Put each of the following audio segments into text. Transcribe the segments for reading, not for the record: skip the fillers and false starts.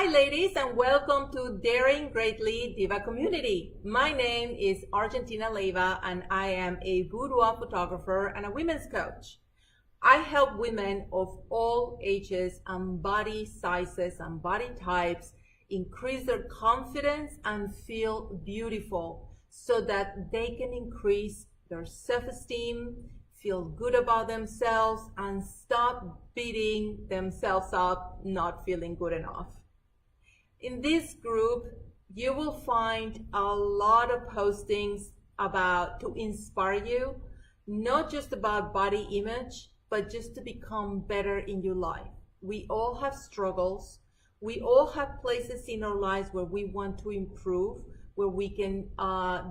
Hi ladies, and welcome to Daring Greatly Diva Community. My name is Argentina Leiva and I am a boudoir photographer and a women's coach. I help women of all ages and body sizes and body types increase their confidence and feel beautiful so that they can increase their self-esteem, feel good about themselves, and stop beating themselves up not feeling good enough. In this group, you will find a lot of postings to inspire you, not just about body image, but just to become better in your life. We all have struggles. We all have places in our lives where we want to improve, where we can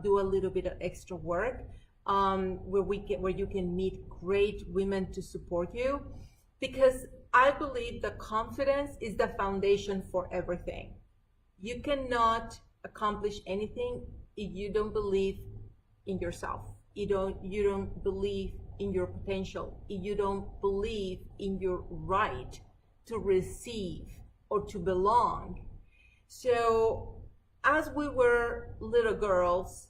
do a little bit of extra work, where you can meet great women to support you, because I believe that confidence is the foundation for everything. You cannot accomplish anything if you don't believe in yourself. You don't believe in your potential. If you don't believe in your right to receive or to belong. So as we were little girls,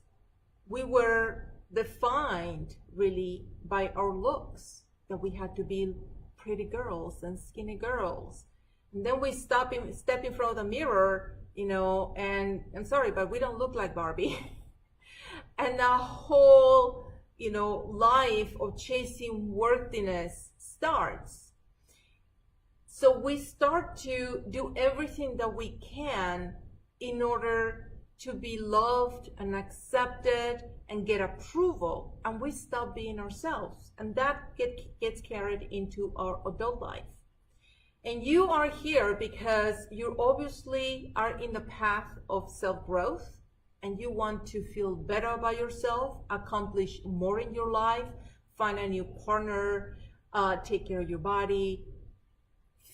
we were defined really by our looks, that we had to be pretty girls and skinny girls. And then we step in front of the mirror, and I'm sorry, but we don't look like Barbie. And the whole, life of chasing worthiness starts. So we start to do everything that we can in order to be loved and accepted and get approval, and we stop being ourselves, and that gets carried into our adult life. And you are here because you obviously are in the path of self-growth, and you want to feel better about yourself, accomplish more in your life, find a new partner, take care of your body,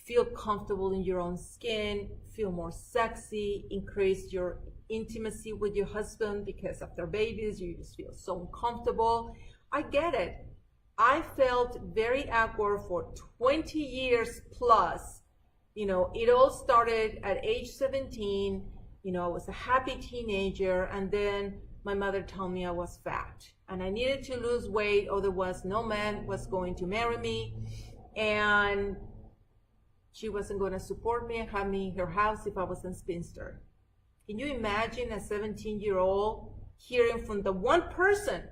feel comfortable in your own skin, feel more sexy, increase your intimacy with your husband, because after babies you just feel so uncomfortable. I get it. I felt very awkward for 20 years plus. It all started at age 17. I was a happy teenager, and then my mother told me I was fat and I needed to lose weight, otherwise no man was going to marry me, and she wasn't going to support me and have me in her house if I was a spinster. Can you imagine a 17-year-old hearing from the one person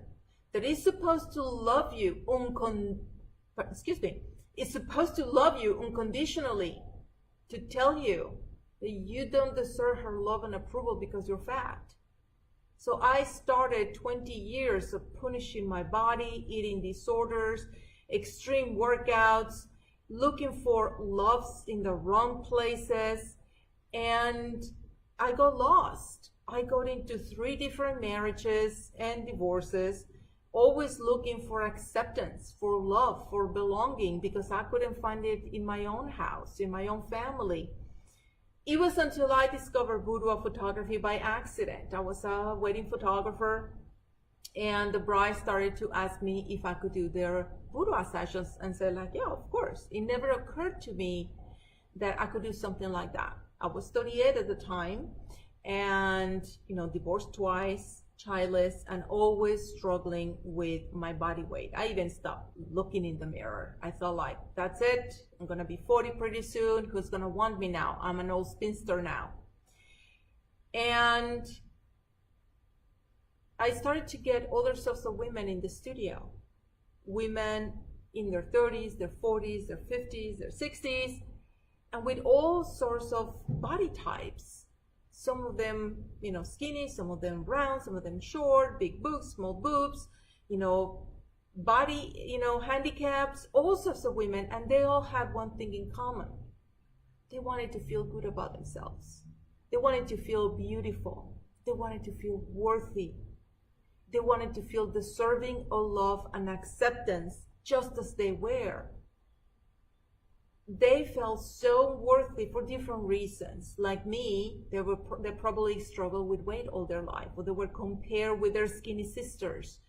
that is supposed to love you unconditionally, to tell you that you don't deserve her love and approval because you're fat? So I started 20 years of punishing my body, eating disorders, extreme workouts, looking for loves in the wrong places, and I got lost. I got into 3 different marriages and divorces, always looking for acceptance, for love, for belonging, because I couldn't find it in my own house, in my own family. It was until I discovered boudoir photography by accident. I was a wedding photographer, and the bride started to ask me if I could do their boudoir sessions, and said yeah, of course. It never occurred to me that I could do something like that. I was 38 at the time, and divorced twice, childless, and always struggling with my body weight. I even stopped looking in the mirror. I thought that's it. I'm gonna be 40 pretty soon. Who's gonna want me now? I'm an old spinster now. And I started to get other sorts of women in the studio. Women in their 30s, their 40s, their 50s, their 60s, and with all sorts of body types. Some of them, skinny, some of them round, some of them short, big boobs, small boobs, body, handicaps, all sorts of women. And they all had one thing in common. They wanted to feel good about themselves. They wanted to feel beautiful. They wanted to feel worthy. They wanted to feel deserving of love and acceptance just as they were. They felt so worthy for different reasons. Like me, they probably struggled with weight all their life, or they were compared with their skinny sisters,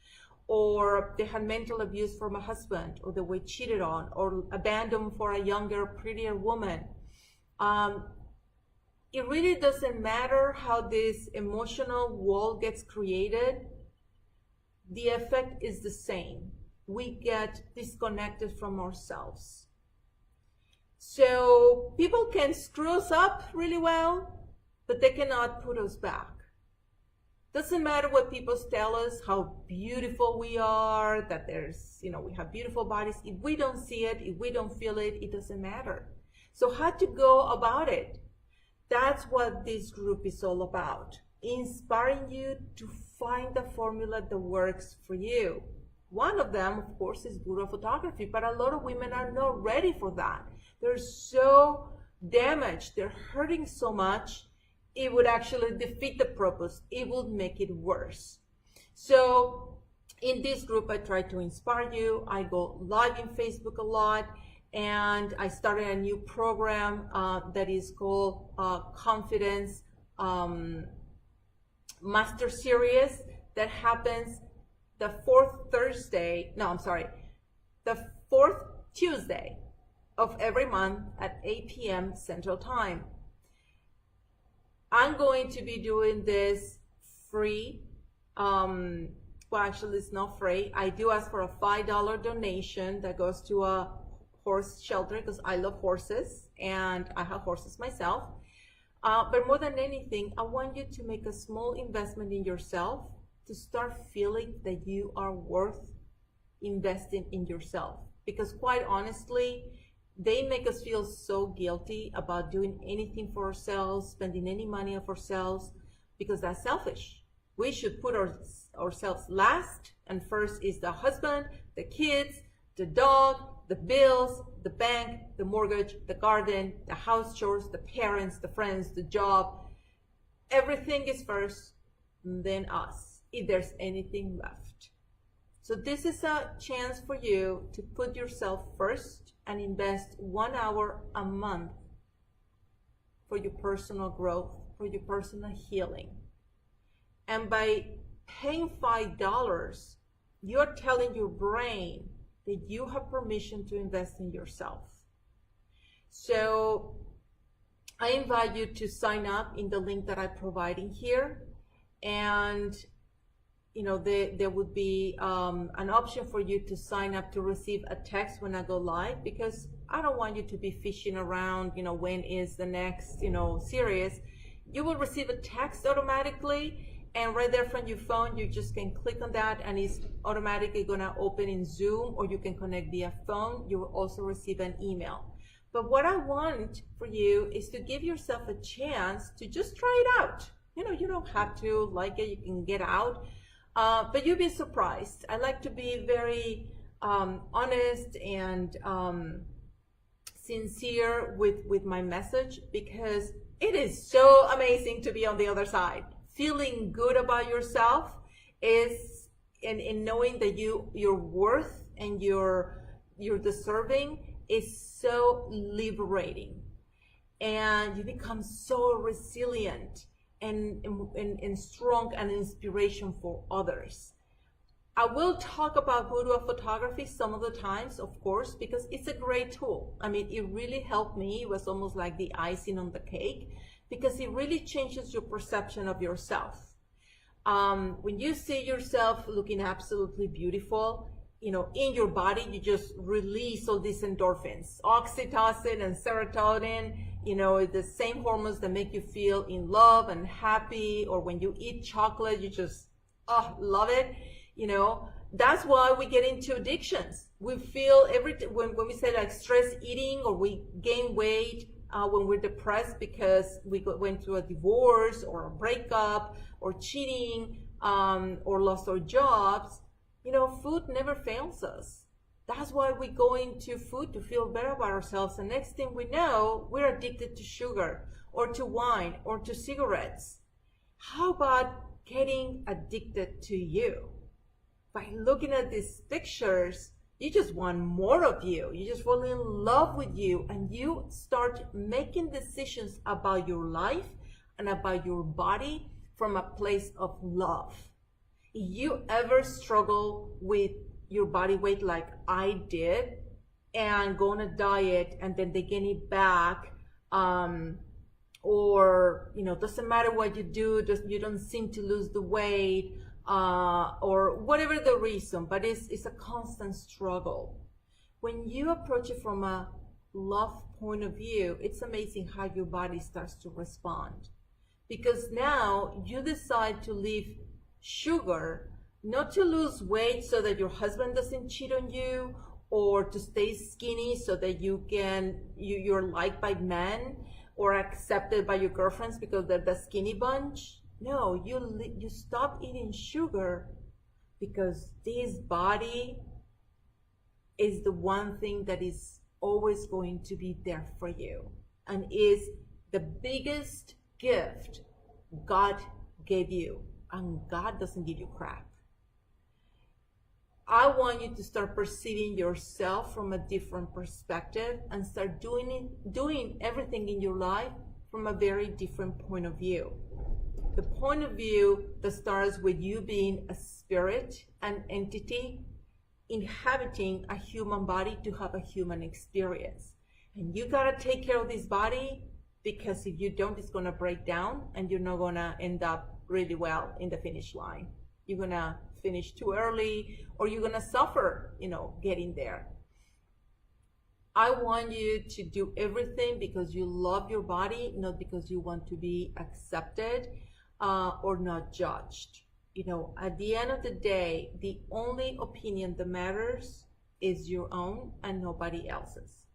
or they had mental abuse from a husband, or they were cheated on, or abandoned for a younger, prettier woman. it really doesn't matter how this emotional wall gets created. The effect is the same. We get disconnected from ourselves. So people can screw us up really well, but they cannot put us back. Doesn't matter what people tell us, how beautiful we are, that we have beautiful bodies. If we don't see it, if we don't feel it, it doesn't matter. So how to go about it? That's what this group is all about. Inspiring you to find the formula that works for you. One of them, of course, is Guru of Photography, but a lot of women are not ready for that. They're so damaged, they're hurting so much, it would actually defeat the purpose. It would make it worse. So in this group, I try to inspire you. I go live in Facebook a lot, and I started a new program that is called Confidence Master Series that happens the fourth Tuesday of every month at 8 p.m. Central Time. I'm going to be doing this free. Well, actually, it's not free. I do ask for a $5 donation that goes to a horse shelter because I love horses and I have horses myself. But more than anything, I want you to make a small investment in yourself to start feeling that you are worth investing in yourself. Because quite honestly, they make us feel so guilty about doing anything for ourselves, spending any money of ourselves, because that's selfish. We should put ourselves last, and first is the husband, the kids, the dog, the bills, the bank, the mortgage, the garden, the house chores, the parents, the friends, the job. Everything is first, then us, if there's anything left. So this is a chance for you to put yourself first and invest 1 hour a month for your personal growth, for your personal healing. And by paying $5, you're telling your brain that you have permission to invest in yourself. So I invite you to sign up in the link that I'm providing here. And there would be an option for you to sign up to receive a text when I go live, because I don't want you to be fishing around, when is the next, series. You will receive a text automatically, and right there from your phone, you just can click on that and it's automatically gonna open in Zoom, or you can connect via phone. You will also receive an email. But what I want for you is to give yourself a chance to just try it out. You don't have to like it, you can get out. But you'll be surprised. I like to be very honest and sincere with my message, because it is so amazing to be on the other side. Feeling good about yourself is, and knowing that you're worth and you're deserving, is so liberating. And you become so resilient and strong and inspiration for others. I will talk about Guru of Photography some of the times, of course, because it's a great tool. I mean, it really helped me. It was almost like the icing on the cake, because it really changes your perception of yourself. When you see yourself looking absolutely beautiful, in your body, you just release all these endorphins, oxytocin and serotonin, the same hormones that make you feel in love and happy. Or when you eat chocolate, you just, love it. That's why we get into addictions. We feel when we say like stress eating, or we gain weight, when we're depressed because we went through a divorce or a breakup or cheating, or lost our jobs, food never fails us. That's why we go into food to feel better about ourselves. And next thing we know, we're addicted to sugar or to wine or to cigarettes. How about getting addicted to you? By looking at these pictures, you just want more of you. You just fall in love with you, and you start making decisions about your life and about your body from a place of love. If you ever struggle with your body weight like I did, and go on a diet and then they gain it back, or doesn't matter what you do, you don't seem to lose the weight, or whatever the reason, but it's a constant struggle. When you approach it from a love point of view, it's amazing how your body starts to respond, because now you decide to leave sugar, not to lose weight so that your husband doesn't cheat on you, or to stay skinny so that you're liked by men or accepted by your girlfriends because they're the skinny bunch. No, you stop eating sugar because this body is the one thing that is always going to be there for you, and is the biggest gift God gave you. And God doesn't give you crap. I want you to start perceiving yourself from a different perspective and start doing everything in your life from a very different point of view. The point of view that starts with you being a spirit, an entity, inhabiting a human body to have a human experience. And you gotta take care of this body, because if you don't, it's gonna break down and you're not gonna end up really well in the finish line. You're gonna finish too early, or you're gonna suffer, getting there. I want you to do everything because you love your body, not because you want to be accepted or not judged. At the end of the day, the only opinion that matters is your own and nobody else's.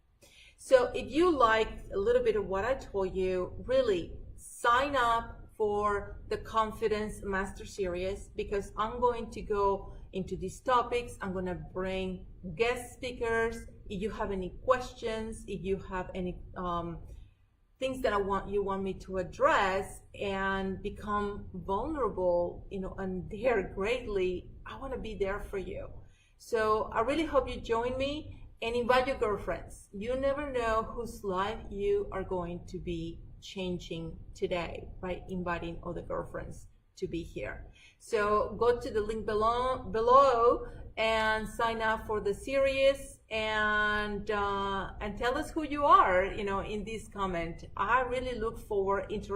So if you liked a little bit of what I told you, really sign up for the Confidence Master Series, because I'm going to go into these topics. I'm going to bring guest speakers. If you have any questions, if you have any things that you want me to address and become vulnerable, and dare greatly, I want to be there for you. So I really hope you join me and invite your girlfriends. You never know whose life you are going to be changing today by inviting other girlfriends to be here. So go to the link below and sign up for the series, and tell us who you are, in this comment. I really look forward to